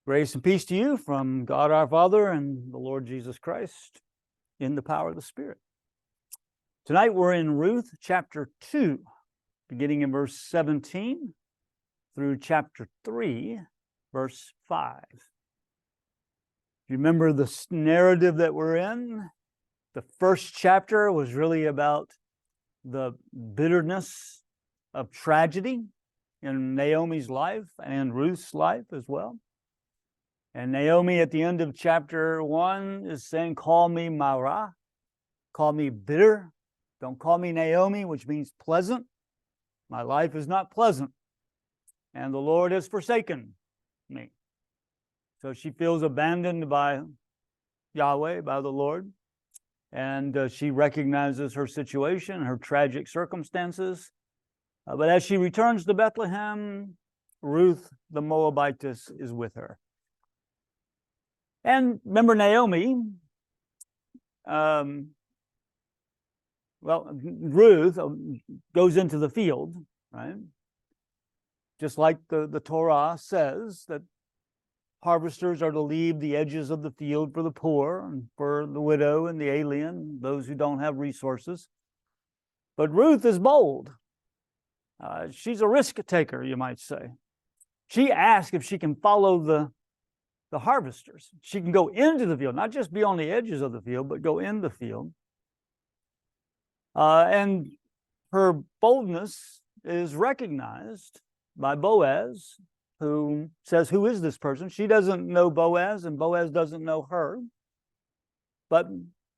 Grace and peace to you from God our Father and the Lord Jesus Christ in the power of the Spirit. Tonight we're in Ruth chapter 2, beginning in verse 17 through chapter 3, verse 5. You remember the narrative that we're in? The first chapter was really about the bitterness of tragedy in Naomi's life and Ruth's life as well. And Naomi at the end of chapter 1 is saying, call me Mara, call me bitter. Don't call me Naomi, which means pleasant. My life is not pleasant. And the Lord has forsaken me. So she feels abandoned by Yahweh, by the Lord. And she recognizes her situation, her tragic circumstances. But as she returns to Bethlehem, Ruth the Moabitess is with her. And remember Naomi, Ruth goes into the field, right? Just like the Torah says that harvesters are to leave the edges of the field for the poor and for the widow and the alien, those who don't have resources. But Ruth is bold. She's a risk taker, you might say. She asks if she can follow the harvesters. She can go into the field, not just be on the edges of the field, but go in the field. And her boldness is recognized by Boaz, who says, who is this person? She doesn't know Boaz, and Boaz doesn't know her. But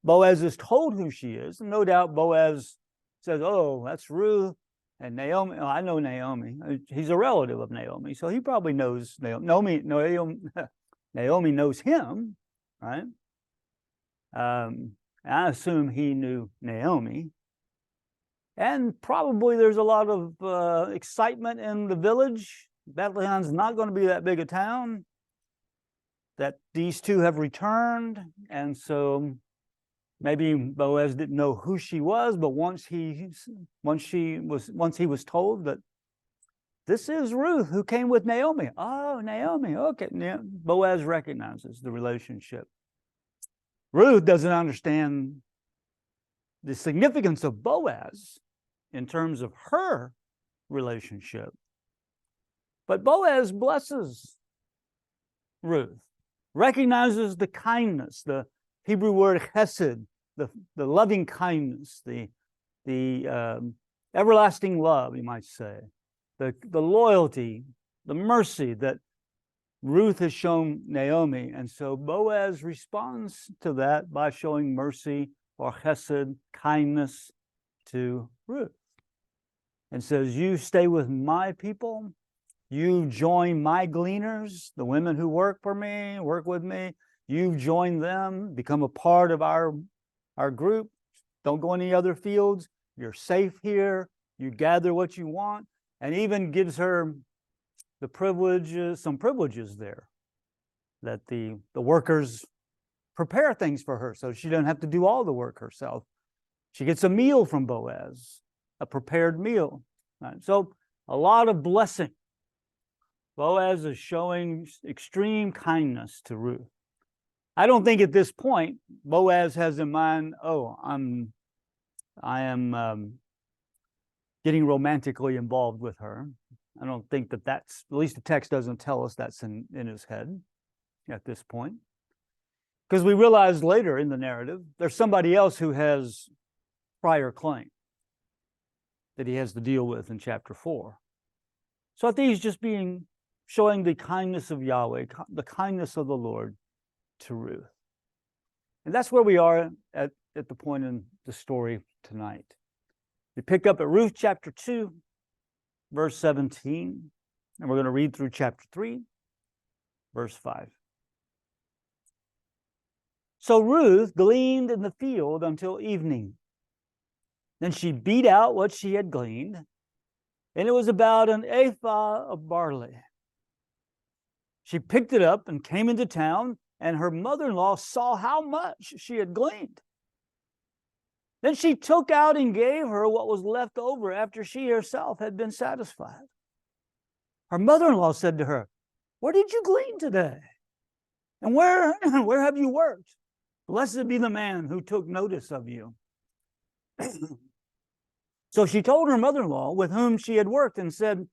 Boaz is told who she is, and no doubt Boaz says, oh, that's Ruth. And Naomi, oh, I know Naomi. He's a relative of Naomi, so he probably knows Naomi. Naomi knows him, right? I assume he knew Naomi. And probably there's a lot of excitement in the village. Bethlehem's not going to be that big a town. That these two have returned, and so maybe Boaz didn't know who she was, but once he was told that this is Ruth who came with Naomi. Oh, Naomi, okay. Boaz recognizes the relationship. Ruth doesn't understand the significance of Boaz in terms of her relationship. But Boaz blesses Ruth, recognizes the kindness, the Hebrew word chesed, the loving kindness, the everlasting love, you might say, the loyalty, the mercy that Ruth has shown Naomi. And so Boaz responds to that by showing mercy or chesed, kindness to Ruth. And says, you stay with my people, you join my gleaners, the women who work for me, work with me, you join them, become a part of our group. Don't go any other fields. You're safe here. You gather what you want. And even gives her the privileges, some privileges there, that the workers prepare things for her so she doesn't have to do all the work herself. She gets a meal from Boaz, a prepared meal. Right? So a lot of blessing. Boaz is showing extreme kindness to Ruth. I don't think at this point Boaz has in mind, oh, I am getting romantically involved with her. I don't think that's, at least the text doesn't tell us that's in his head at this point. Because we realize later in the narrative, there's somebody else who has prior claim that he has to deal with in chapter 4. So I think he's just showing the kindness of Yahweh, the kindness of the Lord to Ruth. And that's where we are at the point in the story tonight. We pick up at Ruth chapter 2, verse 17, and we're going to read through chapter 3, verse 5. So Ruth gleaned in the field until evening. Then she beat out what she had gleaned, and it was about an ephah of barley. She picked it up and came into town, and her mother-in-law saw how much she had gleaned. Then she took out and gave her what was left over after she herself had been satisfied. Her mother-in-law said to her, "Where did you glean today?" And where have you worked? Blessed be the man who took notice of you. So she told her mother-in-law with whom she had worked and said,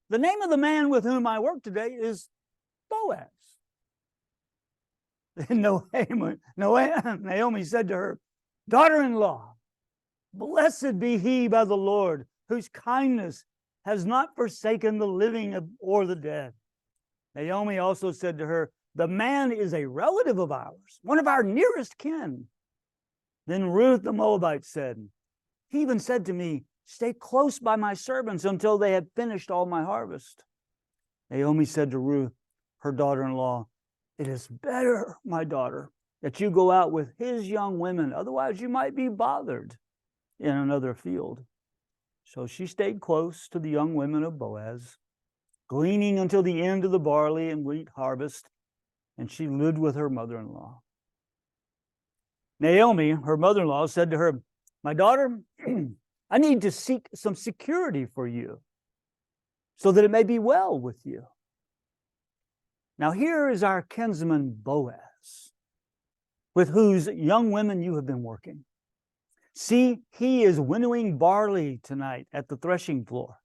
the name of the man with whom I work today is Boaz. Naomi said to her, daughter-in-law, blessed be he by the Lord, whose kindness has not forsaken the living or the dead. Naomi also said to her, the man is a relative of ours, one of our nearest kin. Then Ruth the Moabite said, he even said to me, stay close by my servants until they have finished all my harvest. Naomi said to Ruth, her daughter-in-law, it is better, my daughter, that you go out with his young women. Otherwise, you might be bothered in another field. So she stayed close to the young women of Boaz, gleaning until the end of the barley and wheat harvest, and she lived with her mother-in-law. Naomi, her mother-in-law, said to her, my daughter, I need to seek some security for you so that it may be well with you. Now here is our kinsman Boaz, with whose young women you have been working. See, he is winnowing barley tonight at the threshing floor.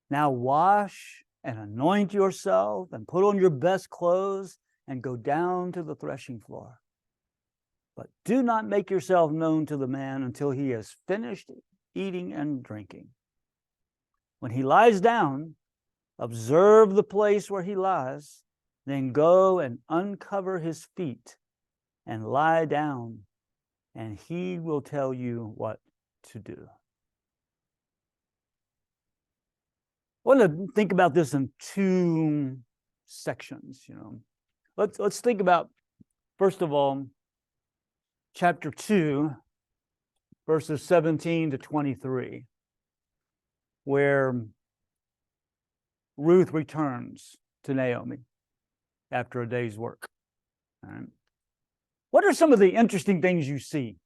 Now wash and anoint yourself and put on your best clothes and go down to the threshing floor. But do not make yourself known to the man until he has finished eating and drinking. When he lies down, observe the place where he lies, then go and uncover his feet and lie down, and he will tell you what to do. I want to think about this in two sections. Let's think about, first of all, chapter 2, verses 17 to 23, where Ruth returns to Naomi after a day's work. All right. What are some of the interesting things you see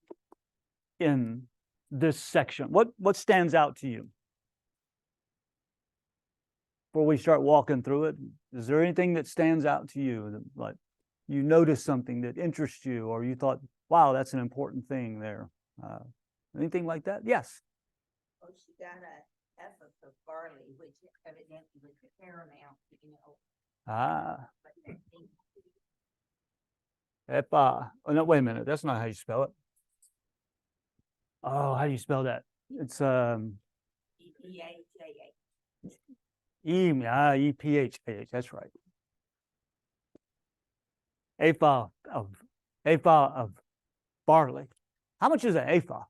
in this section? What stands out to you? Before we start walking through it, is there anything that stands out to you, that, like you noticed something that interests you, or you thought, wow, that's an important thing there? Anything like that? Yes. Oh, she got an ephah of barley, which evidently was paramount, Ephah. Oh, no, wait a minute. That's not how you spell it. Oh, how do you spell that? It's E-P-H-A-H. That's right. Ephah of barley. How much is an ephah?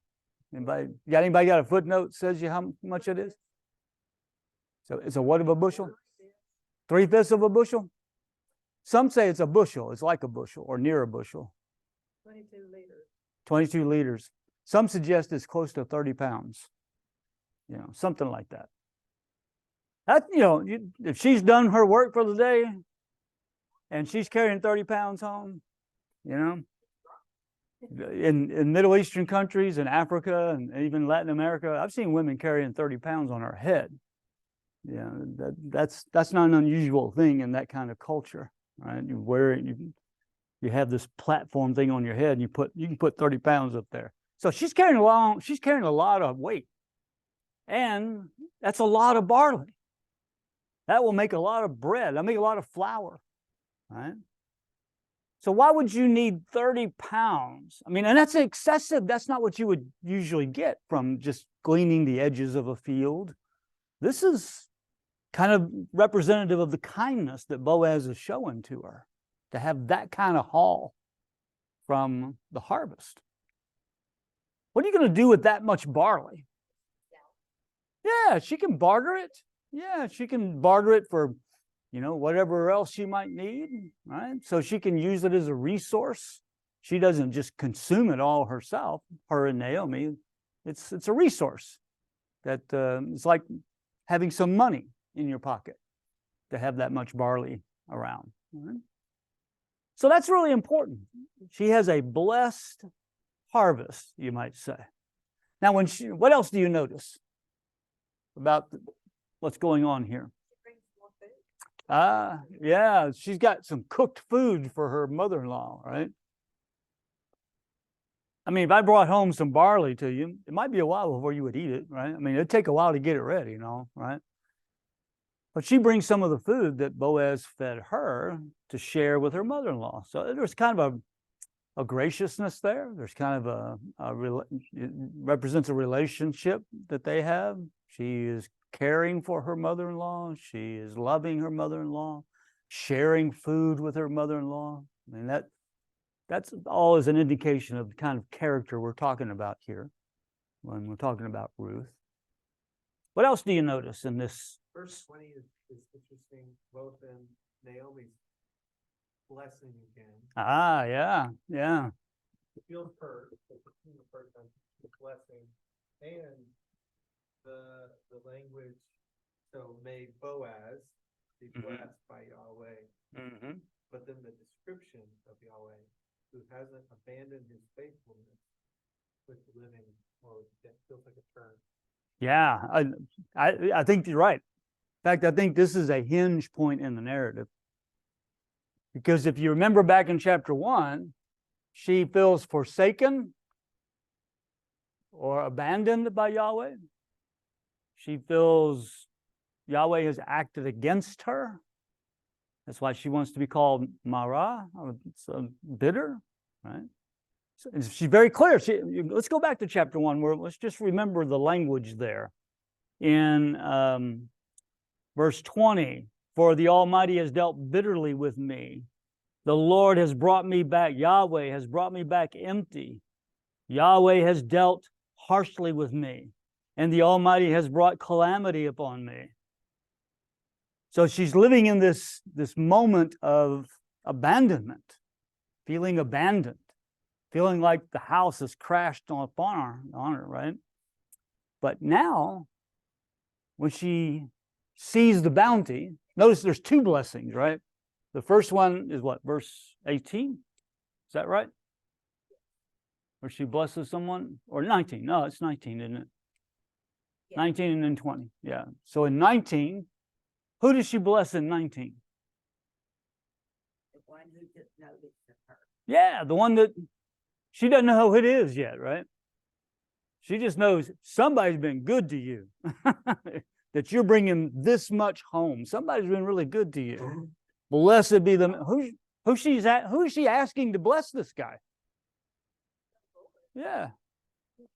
Anybody got a footnote that says you how much it is? So it's a what of a bushel? 3/5 of a bushel? Some say it's a bushel. It's like a bushel or near a bushel. 22 liters. 22 liters. Some suggest it's close to 30 pounds. Something like that. If she's done her work for the day and she's carrying 30 pounds home, in Middle Eastern countries, in Africa, and even Latin America, I've seen women carrying 30 pounds on her head. That's not an unusual thing in that kind of culture, right? You wear it, you have this platform thing on your head, and you can put 30 pounds up there. So she's carrying a lot of weight, and that's a lot of barley. That will make a lot of bread. That'll make a lot of flour, right? So why would you need 30 pounds? I mean, and that's excessive. That's not what you would usually get from just gleaning the edges of a field. This is kind of representative of the kindness that Boaz is showing to her, to have that kind of haul from the harvest. What are you going to do with that much barley? Yeah, she can barter it. Yeah, she can barter it for, whatever else she might need, right? So she can use it as a resource. She doesn't just consume it all herself, her and Naomi. It's a resource that it's like having some money in your pocket to have that much barley around. Right? So that's really important. She has a blessed harvest, you might say. Now, what else do you notice about what's going on here? Yeah, she's got some cooked food for her mother-in-law, right? I mean, if I brought home some barley to you, it might be a while before you would eat it, right? I mean, it'd take a while to get it ready, right? But she brings some of the food that Boaz fed her to share with her mother-in-law. So there's kind of a graciousness there. There's kind of it represents a relationship that they have. She is caring for her mother-in-law. She is loving her mother-in-law, sharing food with her mother-in-law. I mean, that's all is an indication of the kind of character we're talking about here when we're talking about Ruth. What else do you notice in this? Verse 20 is interesting, both in Naomi's blessing again. Yeah. It feels hurt, the person, the blessing, and the language. So may Boaz be blessed by Yahweh. But then the description of Yahweh, who hasn't abandoned his faithfulness with the living, or that feels like a turn. Yeah, I think you're right. In fact, I think this is a hinge point in the narrative. Because if you remember back in chapter 1, she feels forsaken or abandoned by Yahweh. She feels Yahweh has acted against her. That's why she wants to be called Mara, so bitter, right? So she's very clear. Let's go back to chapter 1, where let's just remember the language there. In verse 20, for the Almighty has dealt bitterly with me. The Lord has brought me back. Yahweh has brought me back empty. Yahweh has dealt harshly with me, and the Almighty has brought calamity upon me. So she's living in this moment of abandonment, feeling abandoned, feeling like the house has crashed upon her, right? But now, when she sees the bounty, notice there's two blessings, right? The first one is what, verse 18? Is that right? Where she blesses someone? Or 19? No, it's 19, isn't it? Yeah. 19 and then 20. Yeah. So in 19, who does she bless in 19? The one who just noticed her. Yeah, the one that she doesn't know who it is yet, right? She just knows somebody's been good to you. That you're bringing this much home. Somebody's been really good to you. Blessed be the who is she asking to bless this guy? Yeah.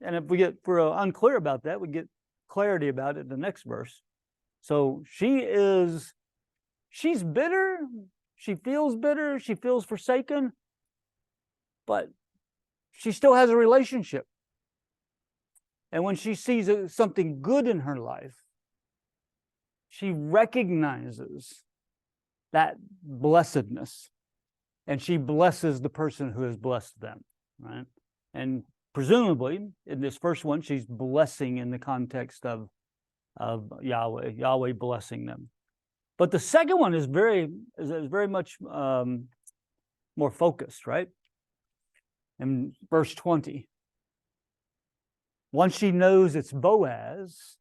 And if we're unclear about that, we get clarity about it in the next verse. So she's bitter, she feels bitter, she feels forsaken, but she still has a relationship. And when she sees something good in her life, she recognizes that blessedness, and she blesses the person who has blessed them, right? And presumably, in this first one, she's blessing in the context of Yahweh blessing them. But the second one is very much more focused, right? In verse 20, once she knows it's Boaz,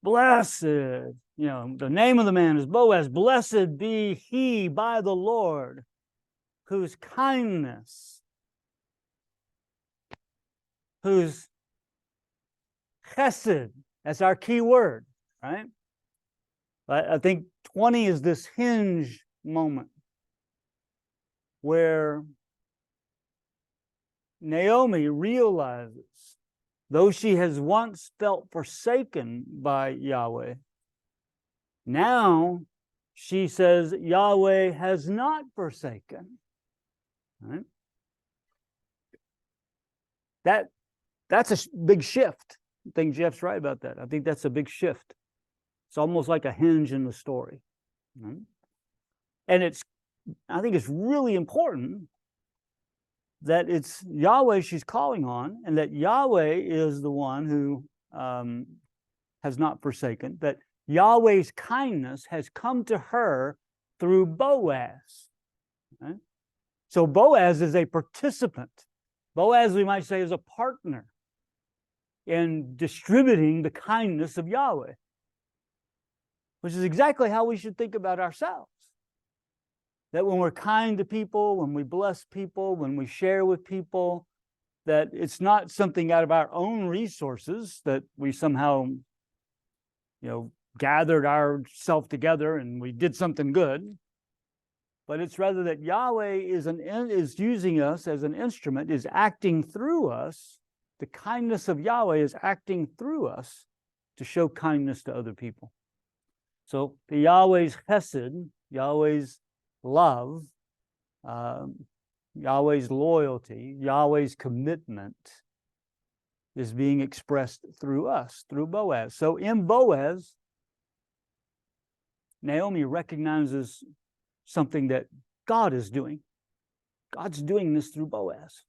blessed, the name of the man is Boaz. Blessed be he by the Lord, whose kindness, whose chesed, that's our key word, right? I think 20 is this hinge moment where Naomi realizes, though she has once felt forsaken by Yahweh, now she says Yahweh has not forsaken. Right? That's a big shift. I think Jeff's right about that. I think that's a big shift. It's almost like a hinge in the story. Right? And I think it's really important that it's Yahweh she's calling on, and that Yahweh is the one who has not forsaken, that Yahweh's kindness has come to her through Boaz. Right? So Boaz is a participant. Boaz, we might say, is a partner in distributing the kindness of Yahweh. which is exactly how we should think about ourselves. That when we're kind to people, when we bless people, when we share with people, that it's not something out of our own resources that we somehow, gathered ourselves together and we did something good, but it's rather that Yahweh is using us as an instrument, is acting through us. The kindness of Yahweh is acting through us to show kindness to other people. So the Yahweh's chesed, Yahweh's love, Yahweh's loyalty, Yahweh's commitment is being expressed through us, through Boaz. So in Boaz, Naomi recognizes something that God is doing. God's doing this through Boaz.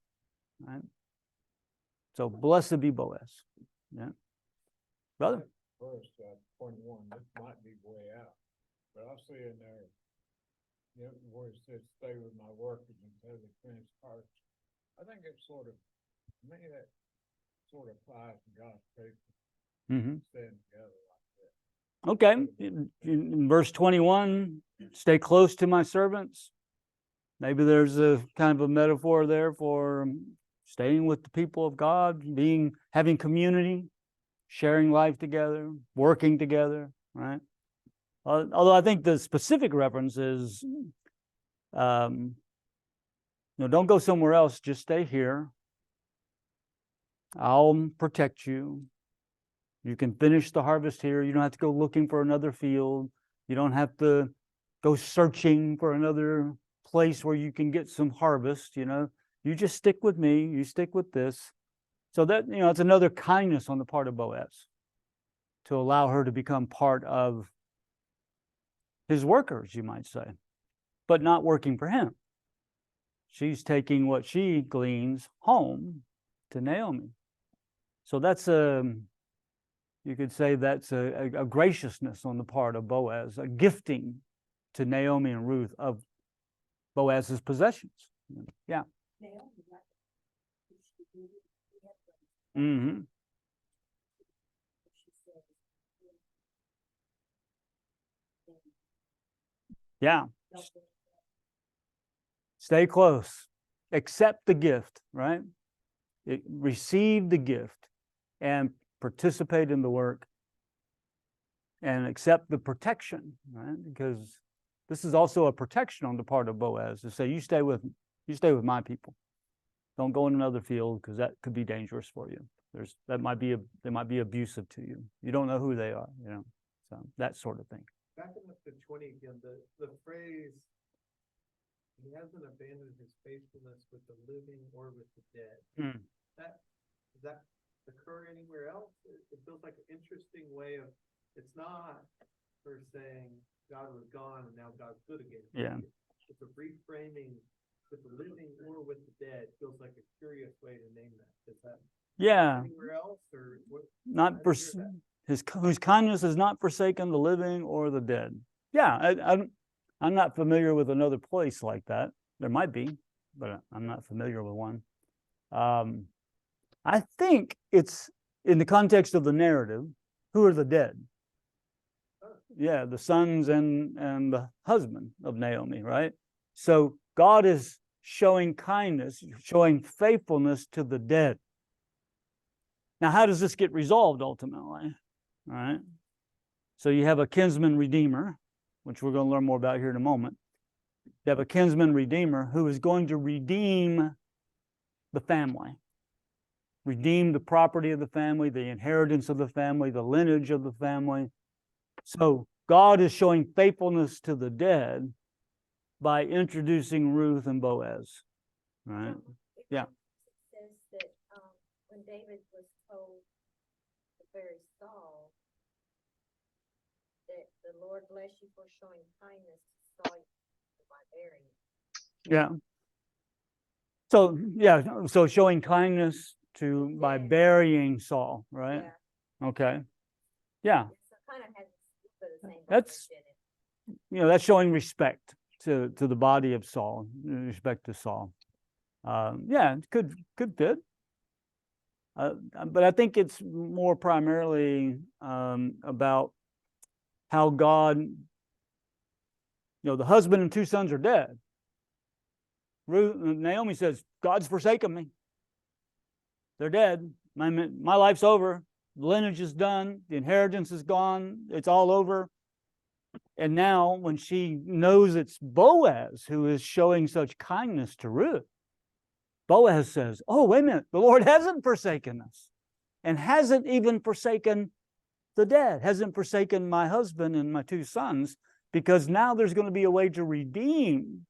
Right? So blessed be Boaz. Yeah. Brother? Verse 21, this might be way out, but I see in there, where it says, stay with my workers until they finish harvest. I think it's sort of, maybe that sort of applies to God's people. Mm-hmm. Staying together like that. Okay. In verse 21, stay close to my servants. Maybe there's a kind of a metaphor there for staying with the people of God, having community, sharing life together, working together, right? Although I think the specific reference is, don't go somewhere else, just stay here. I'll protect you. You can finish the harvest here. You don't have to go looking for another field. You don't have to go searching for another place where you can get some harvest, You just stick with me. You stick with this. So that, it's another kindness on the part of Boaz to allow her to become part of his workers, you might say, but not working for him. She's taking what she gleans home to Naomi. So that's you could say that's a graciousness on the part of Boaz, a gifting to Naomi and Ruth of Boaz's possessions. Yeah. Mm-hmm. Yeah. Stay close. Accept the gift, right? Receive the gift and participate in the work and accept the protection, right? Because this is also a protection on the part of Boaz to say, you stay with my people. Don't go in another field because that could be dangerous for you. They might be abusive to you. You don't know who they are, so that sort of thing. Back in the 20 again, the phrase, he hasn't abandoned his faithfulness with the living or with the dead. Does that occur anywhere else? It feels like an interesting way of, it's not her saying God was gone and now God's good again. Yeah. It's a reframing with the living or with the dead. Feels like a curious way to name that. Is that anywhere else or what? Not for whose kindness has not forsaken the living or the dead. Yeah, I'm not familiar with another place like that. There might be, but I'm not familiar with one. I think it's in the context of the narrative. Who are the dead? Yeah, the sons and the husband of Naomi, right? So God is showing kindness, showing faithfulness to the dead. Now, how does this get resolved ultimately? All right. So you have a kinsman redeemer, which we're going to learn more about here in a moment. You have a kinsman redeemer who is going to redeem the family, redeem the property of the family, the inheritance of the family, the lineage of the family. So God is showing faithfulness to the dead by introducing Ruth and Boaz. Right? Yeah. It says that when David was told to bury Saul, that the Lord bless you for showing kindness to Saul by burying. Yeah. So showing kindness by burying Saul, right? Yeah. Okay. Yeah. So kind of has the same That's in it. that's showing respect to the body of Saul, respect to Saul. Yeah, it could fit. But I think it's more primarily about how God, the husband and 2 sons are dead. Naomi says, God's forsaken me. They're dead. My life's over. The lineage is done. The inheritance is gone. It's all over. And now when she knows it's Boaz who is showing such kindness to Ruth, Boaz says, oh, wait a minute. The Lord hasn't forsaken us and hasn't even forsaken the dead, hasn't forsaken my husband and my 2 sons, because now there's going to be a way to redeem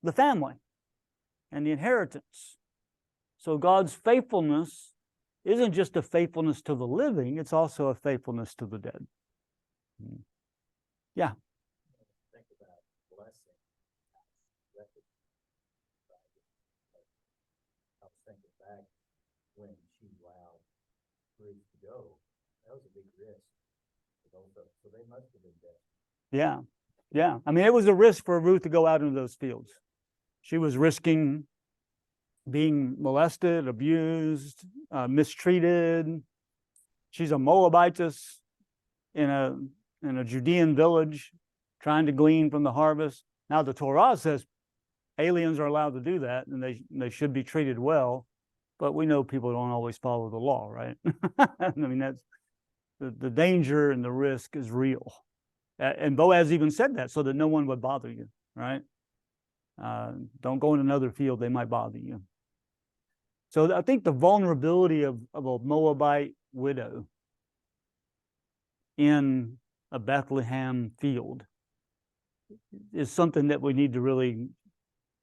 the family and the inheritance. So God's faithfulness isn't just a faithfulness to the living, it's also a faithfulness to the dead. Yeah. Think about blessing. I was thinking back when she allowed Ruth to go. That was a big risk for both of them. So they must have been dead. Yeah. Yeah. I mean, it was a risk for Ruth to go out into those fields. She was risking being molested, abused, mistreated. She's a Moabitess in a Judean village trying to glean from the harvest. Now the Torah says aliens are allowed to do that and they should be treated well, but we know people don't always follow the law, right? I mean, that's the danger and the risk is real. And Boaz even said that so that no one would bother you, right? Don't go in another field, they might bother you. So I think the vulnerability of a Moabite widow in a Bethlehem field is something that we need to really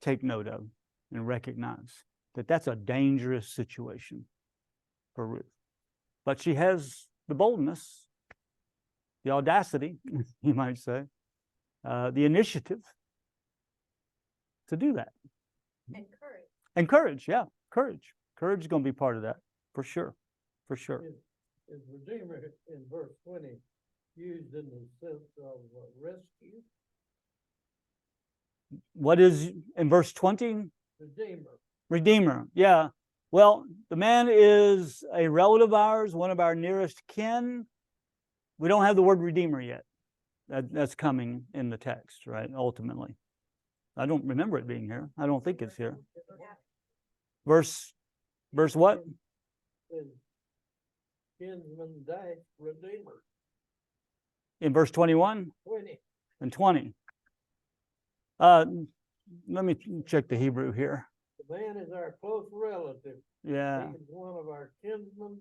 take note of and recognize that that's a dangerous situation for Ruth. But she has the boldness, the audacity, you might say, the initiative to do that. And courage. And courage, yeah, courage. Courage is going to be part of that, for sure, for sure. Is Redeemer in verse 20 used in the sense of rescue? What is in verse 20? Redeemer. Redeemer, yeah. Well, the man is a relative of ours, one of our nearest kin. We don't have the word redeemer yet. That's coming in the text, right? Ultimately. I don't remember it being here. I don't think it's here. Verse what? Kinsman dash Redeemer. In verse 21 20. and 20. Let me check the Hebrew here. The man is our close relative. Yeah. He is one of our kinsmen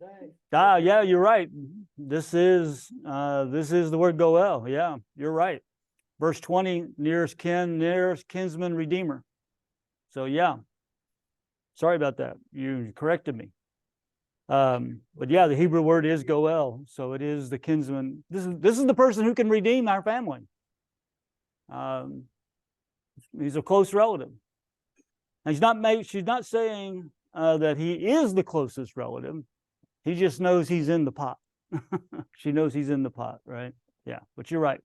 dash. Yeah, you're right. This is the word goel. Yeah, you're right. Verse 20, nearest kin, nearest kinsman, redeemer. So yeah. Sorry about that. You corrected me. But yeah, the Hebrew word is goel, so it is the kinsman. This is the person who can redeem our family. He's a close relative. And she's not saying that he is the closest relative. He just knows he's in the pot. She knows he's in the pot, right? Yeah, but you're right.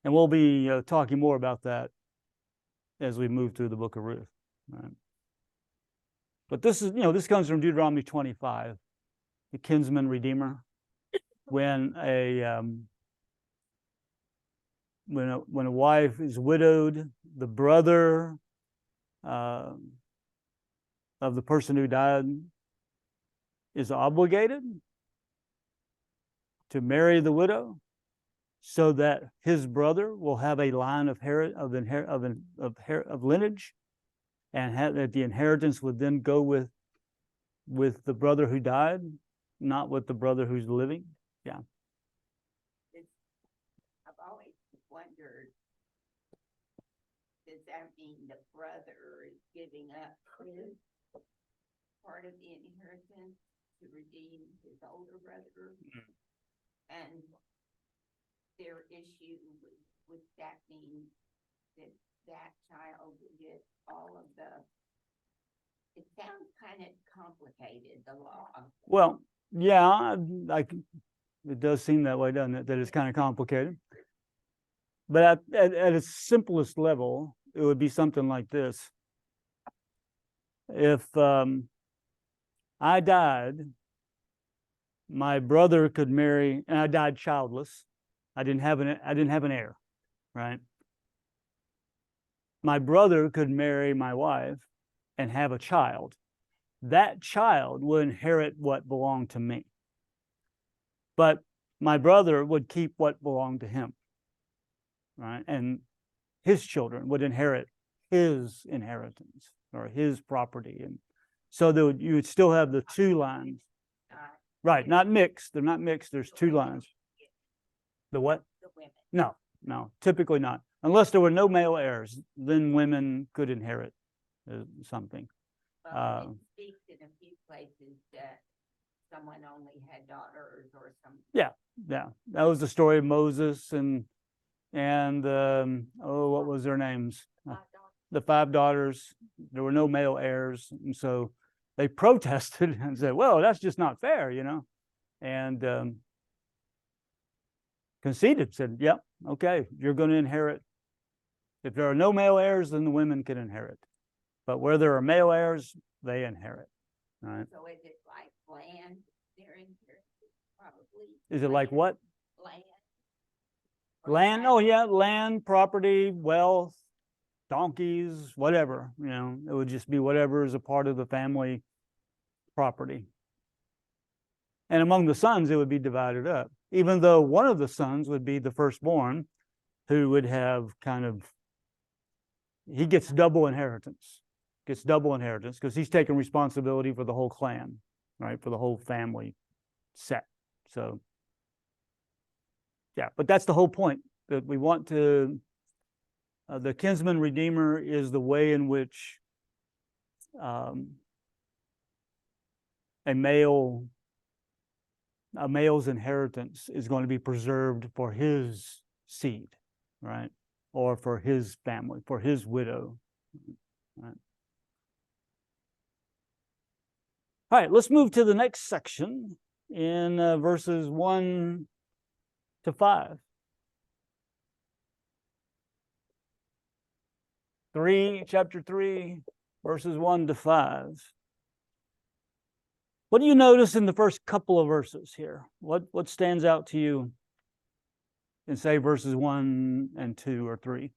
And we'll be talking more about that as we move through the book of Ruth. Right? But this comes from Deuteronomy 25, the kinsman redeemer. When a wife is widowed, the brother of the person who died is obligated to marry the widow, so that his brother will have a line of lineage, and that the inheritance would then go with the brother who died, not with the brother who's living. Yeah. I've always wondered, does that mean the brother is giving up his part of the inheritance to redeem his older brother? And their issue would that mean that child would get all of the, it sounds kind of complicated, the law. Well, yeah, it does seem that way, doesn't it? That it's kind of complicated. But at its simplest level, it would be something like this. If I died my brother could marry, and I died childless. I didn't have an heir, right? My brother could marry my wife and have a child. That child would inherit what belonged to me. But my brother would keep what belonged to him, right? And his children would inherit his inheritance or his property. And so you would still have the two lines. Right, not mixed. They're not mixed. There's two lines. The what? The women. No, typically not. Unless there were no male heirs, then women could inherit something. Well, it speaks in a few places that someone only had daughters or something. Yeah, that was the story of Moses and what was their names? The 5 daughters. There were no male heirs, and so they protested and said, "Well, that's just not fair," and conceded. Said, "Yep, okay, you're going to inherit. If there are no male heirs, then the women can inherit. But where there are male heirs, they inherit." All right. So is it like land? They're inherited, probably. Is it like what? Land. Land? Oh yeah, land, property, wealth, donkeys, whatever. It would just be whatever is a part of the family property. And among the sons, it would be divided up. Even though one of the sons would be the firstborn, who would have he gets double inheritance. Because he's taking responsibility for the whole clan, right? For the whole family set. So, yeah, but that's the whole point, that we want to, the kinsman redeemer is the way in which a male's inheritance is going to be preserved for his seed, right? Or for his family, for his widow, right? All right, let's move to the next section in verses 1 to 5. 3, verses 1 to 5. What do you notice in the first couple of verses here? What stands out to you in, say, verses 1 and 2 or 3?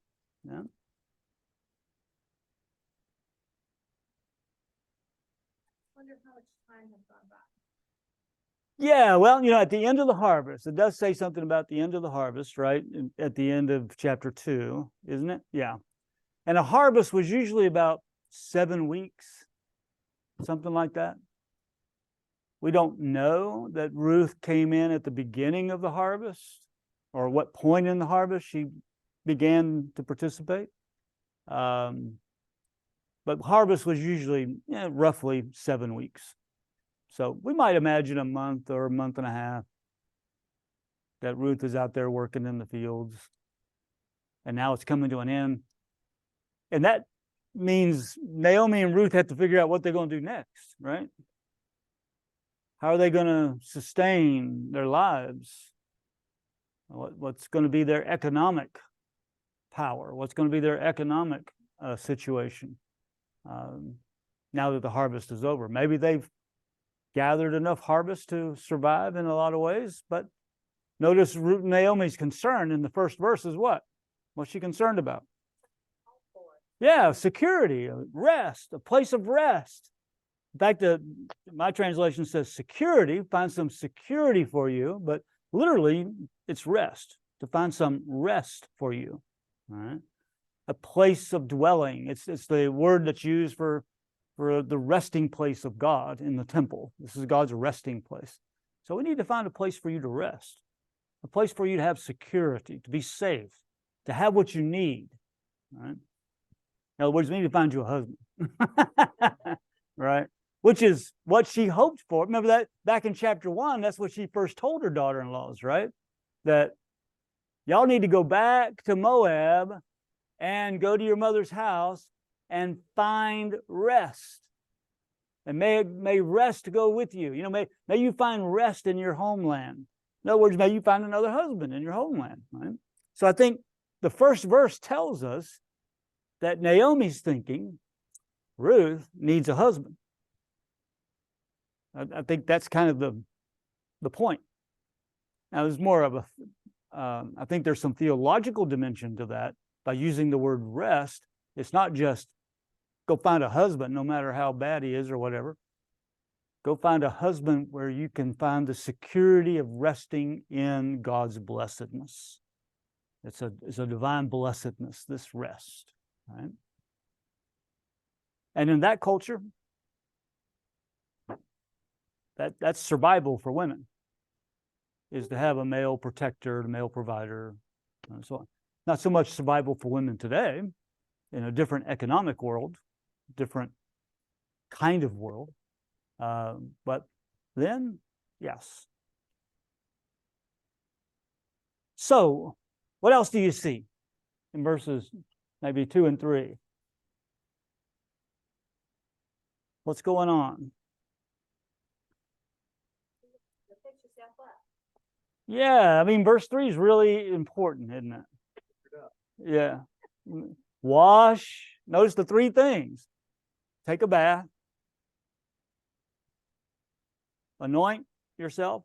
Yeah. Wonder how much time has gone by. Yeah, well, at the end of the harvest, it does say something about the end of the harvest, right? At the end of chapter 2, isn't it? Yeah. And a harvest was usually about 7 weeks, something like that. We don't know that Ruth came in at the beginning of the harvest or what point in the harvest she began to participate. But harvest was usually roughly 7 weeks. So we might imagine a month or a month and a half that Ruth is out there working in the fields. And now it's coming to an end. And that means Naomi and Ruth have to figure out what they're going to do next, right? How are they going to sustain their lives? What's going to be their economic power? What's going to be their economic situation now that the harvest is over? Maybe they've gathered enough harvest to survive in a lot of ways, but notice Naomi's concern in the first verse is what? What's she concerned about? Yeah, security, rest, a place of rest. In fact, my translation says security, find some security for you, but literally it's rest, to find some rest for you. All right? A place of dwelling. It's the word that's used for the resting place of God in the temple. This is God's resting place. So we need to find a place for you to rest, a place for you to have security, to be safe, to have what you need. Right? In other words, we need to find you a husband. Right? Which is what she hoped for. Remember that back in chapter 1, that's what she first told her daughter-in-laws, right? That y'all need to go back to Moab and go to your mother's house and find rest. And may rest go with you. May you find rest in your homeland. In other words, may you find another husband in your homeland. Right? So I think the first verse tells us that Naomi's thinking Ruth needs a husband. I think that's kind of the point. Now, there's more of a, I think there's some theological dimension to that by using the word rest. It's not just go find a husband, no matter how bad he is or whatever. Go find a husband where you can find the security of resting in God's blessedness. It's a divine blessedness, this rest, right? And in that culture, that's survival for women, is to have a male protector, a male provider, and so on. Not so much survival for women today, in a different economic world, different kind of world. But then, yes. So, what else do you see in verses maybe 2 and 3? What's going on? Yeah, I mean, verse 3 is really important, isn't it? Yeah. Wash. Notice the 3 things. Take a bath. Anoint yourself,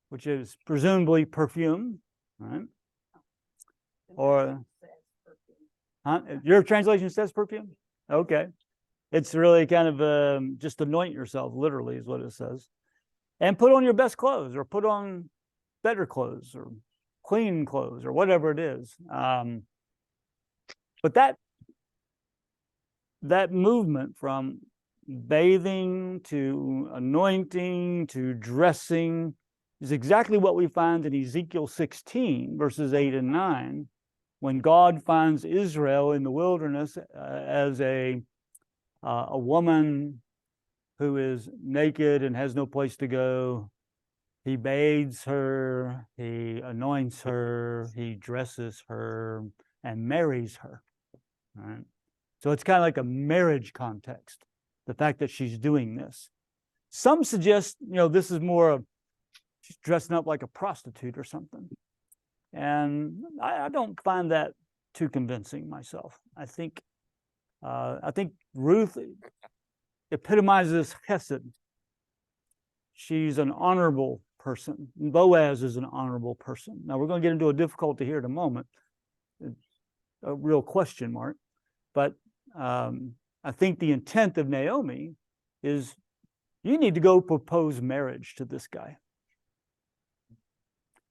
which is presumably perfume, right? Or your translation says perfume? Okay. It's really kind of just anoint yourself, literally, is what it says. And put on your best clothes, or put on better clothes, or clean clothes, or whatever it is. But that movement from bathing to anointing to dressing is exactly what we find in Ezekiel 16, verses 8 and 9, when God finds Israel in the wilderness as a woman who is naked and has no place to go. He bathes her, he anoints her, he dresses her, and marries her. Right? So it's kind of like a marriage context, the fact that she's doing this. Some suggest, this is more of she's dressing up like a prostitute or something. And I don't find that too convincing myself. I think Ruth epitomizes chesed. She's an honorable person. Boaz is an honorable person. Now, we're going to get into a difficulty here in a moment, a real question mark. But I think the intent of Naomi is you need to go propose marriage to this guy.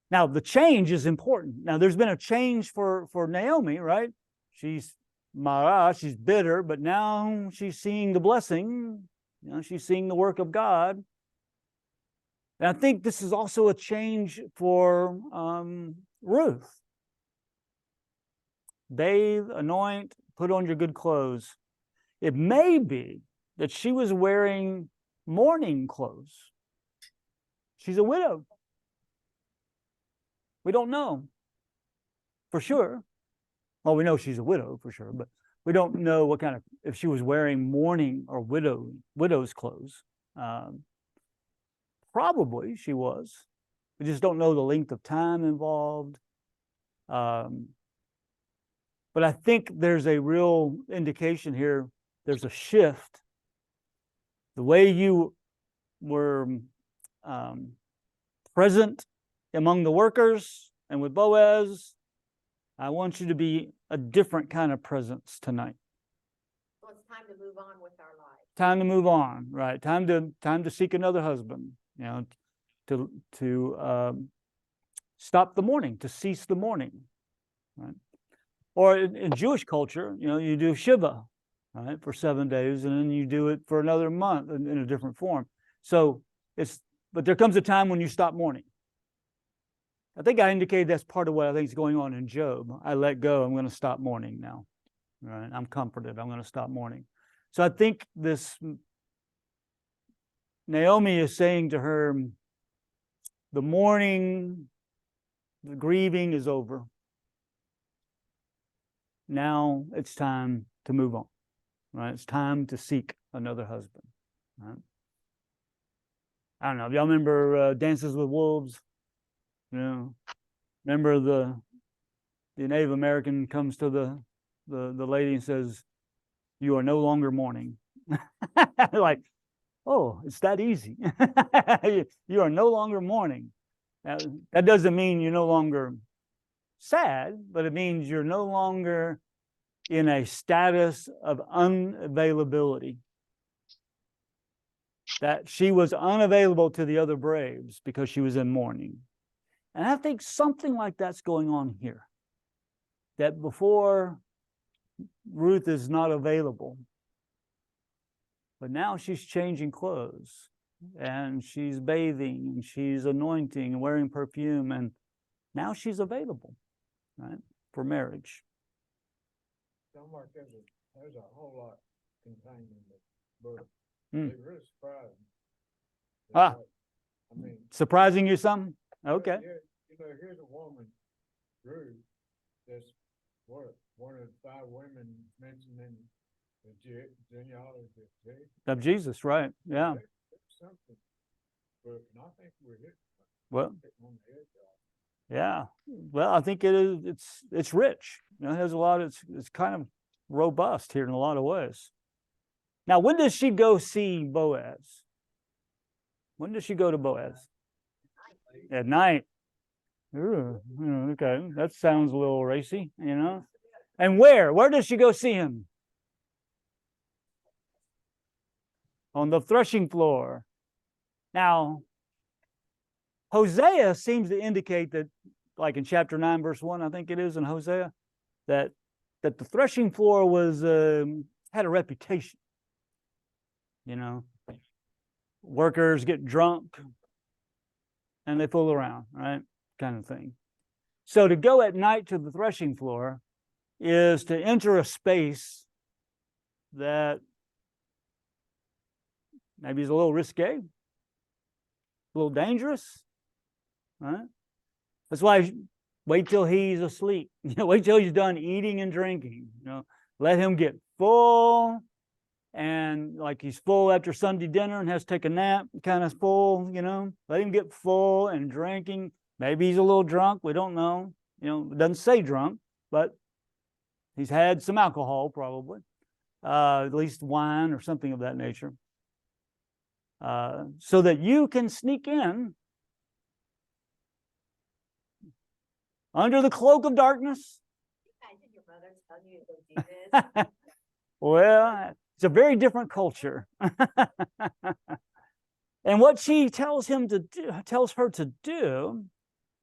Now, the change is important. Now, there's been a change for Naomi, right? She's Mara, she's bitter, but now she's seeing the blessing. She's seeing the work of God. And I think this is also a change for Ruth. Bathe, anoint, put on your good clothes. It may be that she was wearing mourning clothes. She's a widow. We don't know for sure. Well, we know she's a widow for sure, but we don't know what kind of, if she was wearing mourning or widow's clothes. Probably she was. We just don't know the length of time involved. But I think there's a real indication here. There's a shift. The way you were present among the workers and with Boaz, I want you to be a different kind of presence tonight. So it's time to move on with our lives. Time to move on, right? Time to seek another husband. To stop the mourning, to cease the mourning, right? Or in Jewish culture, you do Shiva, right, for 7 days, and then you do it for another month in a different form. So but there comes a time when you stop mourning. I think I indicated that's part of what I think is going on in Job. I let go. I'm going to stop mourning now. Right? I'm comforted. I'm going to stop mourning. So I think this Naomi is saying to her, the mourning, the grieving is over. Now it's time to move on. Right? It's time to seek another husband. Right? I don't know. Y'all remember Dances with Wolves? Remember the Native American comes to the lady and says, "You are no longer mourning." Like, Oh, it's that easy. You are no longer mourning. Now, that doesn't mean you're no longer sad, but it means you're no longer in a status of unavailability. That she was unavailable to the other braves because she was in mourning. And I think something like that's going on here. That before Ruth is not available, but now she's changing clothes and she's bathing and she's anointing and wearing perfume, and now she's available, right, for marriage. Sounds like there's a whole lot contained in the book. Mm. It really surprised me. Ah. I mean. Surprising you some? Okay. Yeah, you know, here's a woman, Ruth, that's one of the 5 women mentioned in the genealogy Of Jesus, right? Yeah. There's something, but and I think we're hitting Well, on the edge of it. yeah. Well, I think it is. It's rich. You know, it has a lot. It's kind of robust here in a lot of ways. Now, when does she go see Boaz? When does she go to Boaz? At night. Ooh, okay, that sounds a little racy, you know. And where? Where does she go see him? On the threshing floor. Now, Hosea seems to indicate that, like in chapter 9, verse 1, I think it is in Hosea, that the threshing floor was had a reputation. You know, workers get drunk and they fool around, right? Kind of thing. So to go at night to the threshing floor is to enter a space that maybe is a little risque, a little dangerous, right? That's why wait till he's asleep. Wait till he's done eating and drinking. Let him get full, and like he's full after Sunday dinner and has to take a nap, kind of full. Let him get full and drinking. Maybe he's a little drunk. We don't know. It doesn't say drunk, but he's had some alcohol probably, at least wine or something of that nature. So that you can sneak in under the cloak of darkness. Imagine your mother telling you to do this. Well, it's a very different culture. And what she tells her to do,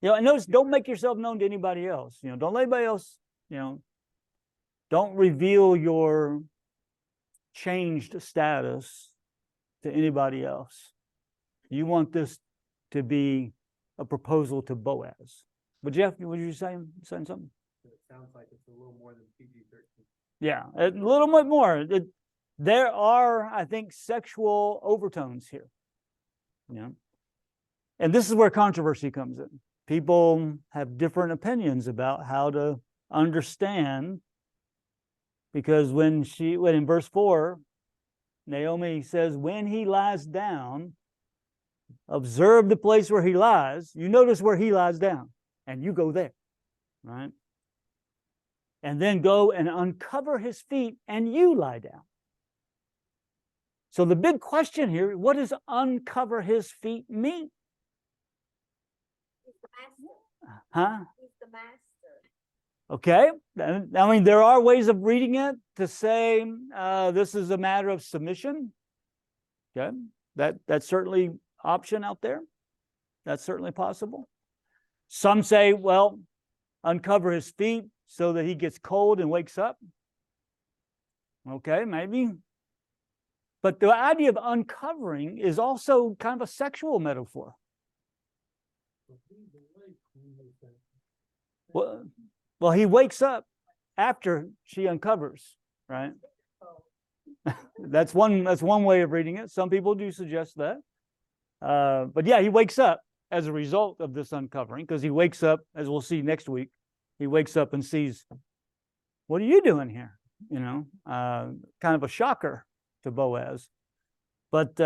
and notice, don't make yourself known to anybody else. Don't let anybody else, don't reveal your changed status to anybody else. You want this to be a proposal to Boaz. But Jeff, were you saying something? It sounds like it's a little more than PG-13. Yeah, a little bit more. There are, I think, sexual overtones here. And this is where controversy comes in. People have different opinions about how to understand, because when in verse 4, Naomi says, when he lies down, observe the place where he lies. You notice where he lies down, and you go there, right? And then go and uncover his feet, and you lie down. So the big question here, what does uncover his feet mean? He's the master. Huh? He's the master. Okay. I mean, there are ways of reading it to say this is a matter of submission. Okay. That's certainly option out there. That's certainly possible. Some say, well, uncover his feet so that he gets cold and wakes up. Okay, maybe. But the idea of uncovering is also kind of a sexual metaphor. Well, he wakes up after she uncovers, right? That's one way of reading it. Some people do suggest that. But yeah, he wakes up as a result of this uncovering, because he wakes up, as we'll see next week, he wakes up and sees, what are you doing here? Kind of a shocker to Boaz. But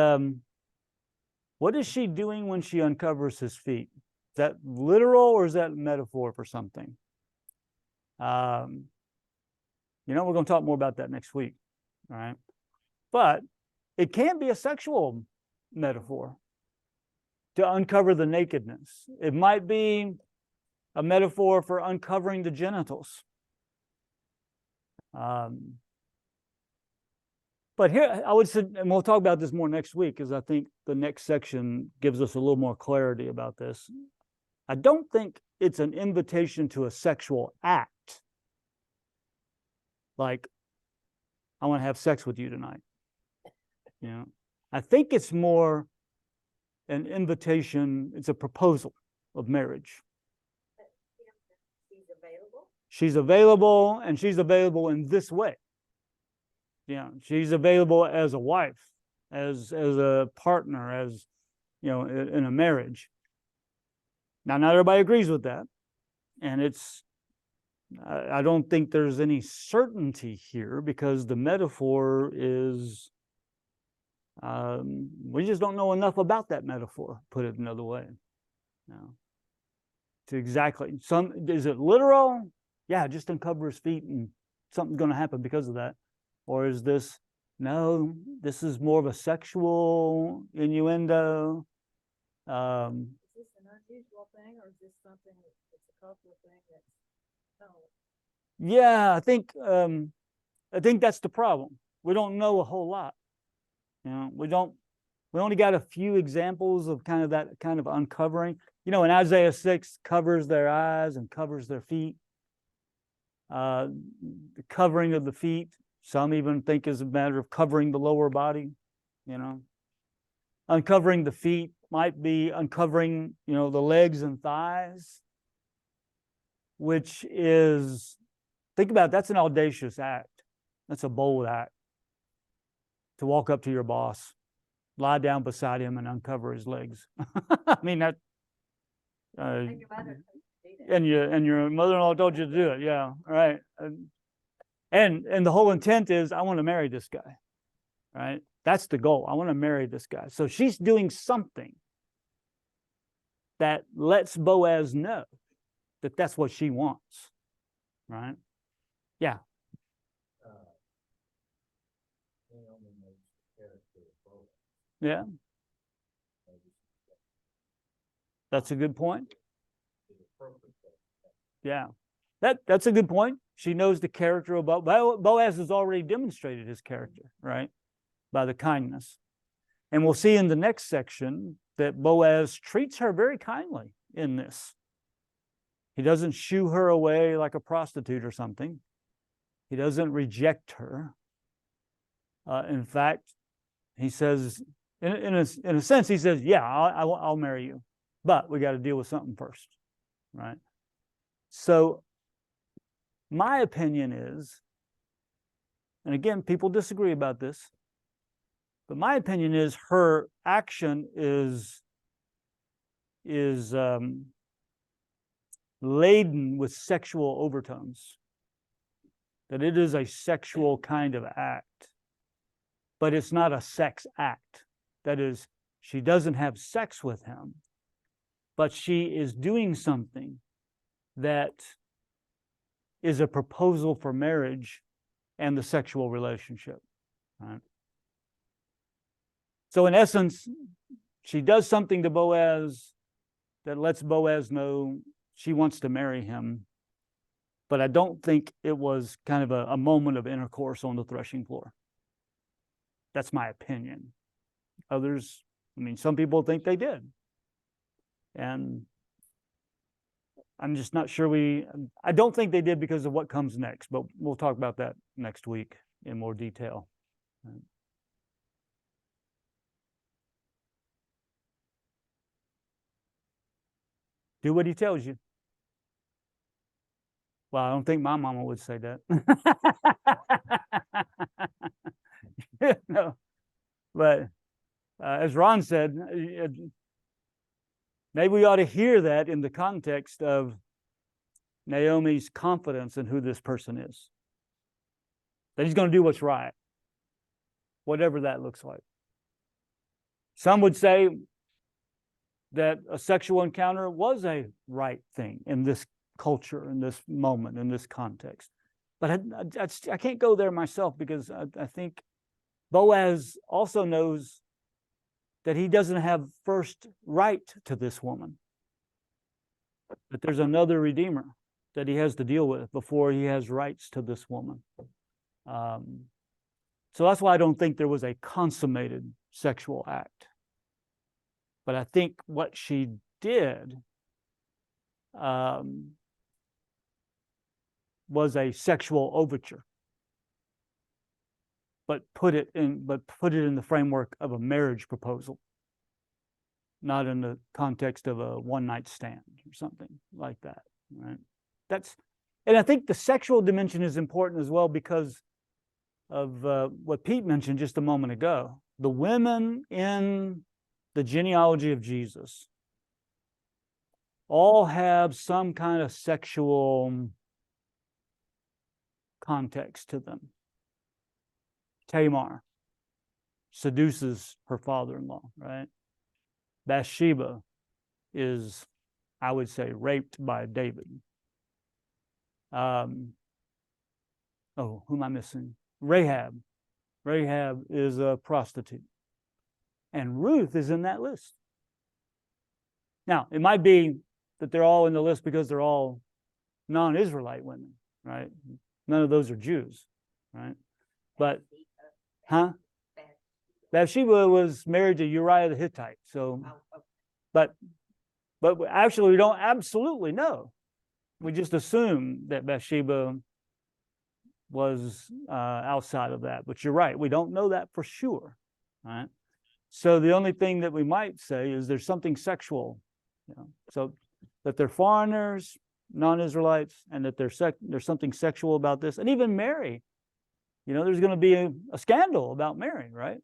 what is she doing when she uncovers his feet? Is that literal or is that metaphor for something? We're going to talk more about that next week. All right. But it can be a sexual metaphor to uncover the nakedness. It might be a metaphor for uncovering the genitals. But here, I would say, and we'll talk about this more next week, because I think the next section gives us a little more clarity about this. I don't think it's an invitation to a sexual act. Like, I want to have sex with you tonight. You know, I think it's more an invitation, it's a proposal of marriage. She's available. She's available, and she's available in this way. Yeah, she's available as a wife, as a partner, as, you know, in a marriage. Now, not everybody agrees with that, and I don't think there's any certainty here, because the metaphor is, we just don't know enough about that metaphor, put it another way. No. To exactly, is it literal? Yeah, just uncover his feet and something's going to happen because of that. Or is this, no, this is more of a sexual innuendo. Is this an unusual thing, or is this something that's a cultural thing that's no? Yeah, I think that's the problem. We don't know a whole lot. You know, we only got a few examples of kind of that kind of uncovering. You know, in Isaiah 6, covers their eyes and covers their feet. The covering of the feet, some even think is a matter of covering the lower body, you know. Uncovering the feet might be uncovering, you know, the legs and thighs, which is, think about it, that's an audacious act. That's a bold act. To walk up to your boss, lie down beside him and uncover his legs. I mean, that. And your mother told you to do that. And your mother-in-law told you to do it, yeah, right. And the whole intent is, I want to marry this guy, right? That's the goal. I want to marry this guy. So she's doing something that lets Boaz know that that's what she wants, right? Yeah. Naomi makes the character of Boaz. Yeah, that's a good point. Yeah, that's a good point. She knows the character of Boaz has already demonstrated his character, right? By the kindness. And we'll see in the next section that Boaz treats her very kindly in this. He doesn't shoo her away like a prostitute or something. He doesn't reject her. In fact, he says, in a sense, he says, yeah, I'll marry you, but we got to deal with something first, right? So my opinion is, and again, people disagree about this, but my opinion is her action is laden with sexual overtones, that it is a sexual kind of act, but it's not a sex act. That is, she doesn't have sex with him, but she is doing something that is a proposal for marriage and the sexual relationship, right? So in essence, she does something to Boaz that lets Boaz know she wants to marry him, but I don't think it was kind of a moment of intercourse on the threshing floor. That's my opinion. Others, I mean, some people think they did. And I'm just not sure I don't think they did because of what comes next, but we'll talk about that next week in more detail. Do what he tells you. Well, I don't think my mama would say that. No, but as Ron said, maybe we ought to hear that in the context of Naomi's confidence in who this person is. That he's going to do what's right, whatever that looks like. Some would say that a sexual encounter was a right thing in this culture, in this moment, in this context. But I can't go there myself, because I think Boaz also knows that he doesn't have first right to this woman, that there's another redeemer that he has to deal with before he has rights to this woman. So that's why I don't think there was a consummated sexual act. But I think what she did was a sexual overture, but put it in the framework of a marriage proposal, not in the context of a one-night stand or something like that. Right? And I think the sexual dimension is important as well because of what Pete mentioned just a moment ago. The women in the genealogy of Jesus all have some kind of sexual context to them. Tamar seduces her father-in-law, right? Bathsheba is, I would say, raped by David. Who am I missing? Rahab. Rahab is a prostitute. And Ruth is in that list. Now, it might be that they're all in the list because they're all non-Israelite women, right? None of those are Jews, right? But, Bathsheba was married to Uriah the Hittite. So, but actually we don't absolutely know. We just assume that Bathsheba was outside of that. But you're right, we don't know that for sure, right? So the only thing that we might say is there's something sexual, so that they're foreigners, non-Israelites, and that there's something sexual about this. And even Mary, there's going to be a scandal about Mary, right?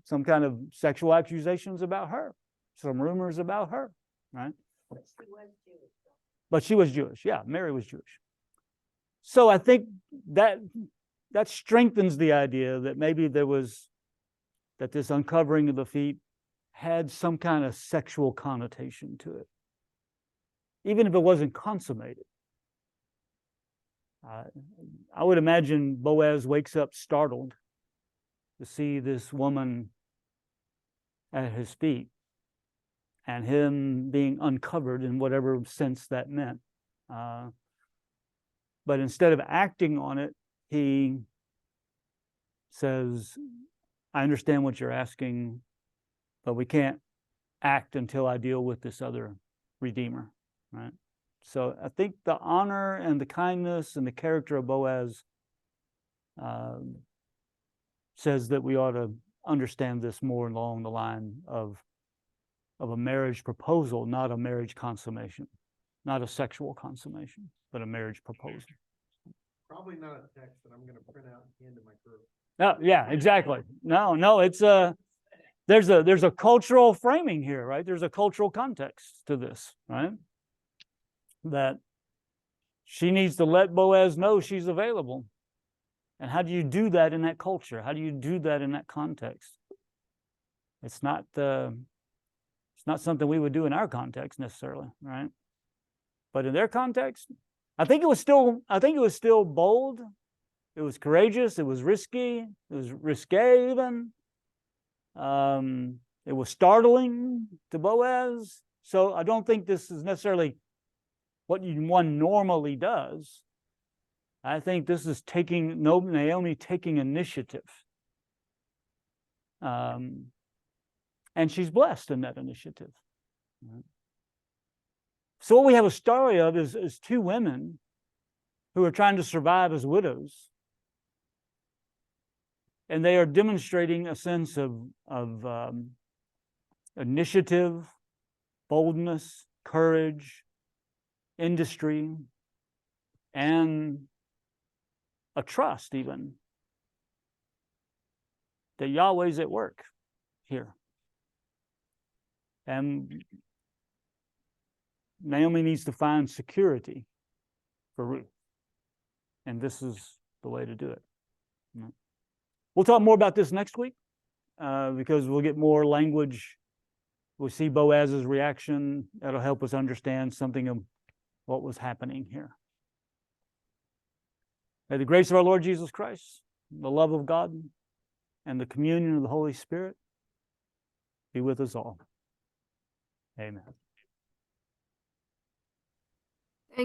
Some kind of sexual accusations about her, some rumors about her, right? But she was Jewish. Yeah, Mary was Jewish. So I think that strengthens the idea that maybe that this uncovering of the feet had some kind of sexual connotation to it, even if it wasn't consummated. I would imagine Boaz wakes up startled to see this woman at his feet and him being uncovered in whatever sense that meant. But instead of acting on it, he says, I understand what you're asking, but we can't act until I deal with this other redeemer, right? So I think the honor and the kindness and the character of Boaz says that we ought to understand this more along the line of a marriage proposal, not a marriage consummation, not a sexual consummation, but a marriage proposal. Probably not a text that I'm going to print out and hand to my group. No, yeah, exactly. No, it's there's a cultural framing here, right? There's a cultural context to this, right? That she needs to let Boaz know she's available. And how do you do that in that culture? How do you do that in that context? It's not something we would do in our context necessarily, right? But in their context, I think it was still bold. It was courageous. It was risky. It was risque even. It was startling to Boaz. So I don't think this is necessarily what one normally does. I think this is Naomi taking initiative. And she's blessed in that initiative. So what we have a story of is two women who are trying to survive as widows. And they are demonstrating a sense of initiative, boldness, courage, industry, and a trust even that Yahweh's at work here. And Naomi needs to find security for Ruth. And this is the way to do it. We'll talk more about this next week because we'll get more language. We'll see Boaz's reaction. That'll help us understand something of what was happening here. May the grace of our Lord Jesus Christ, the love of God, and the communion of the Holy Spirit be with us all. Amen.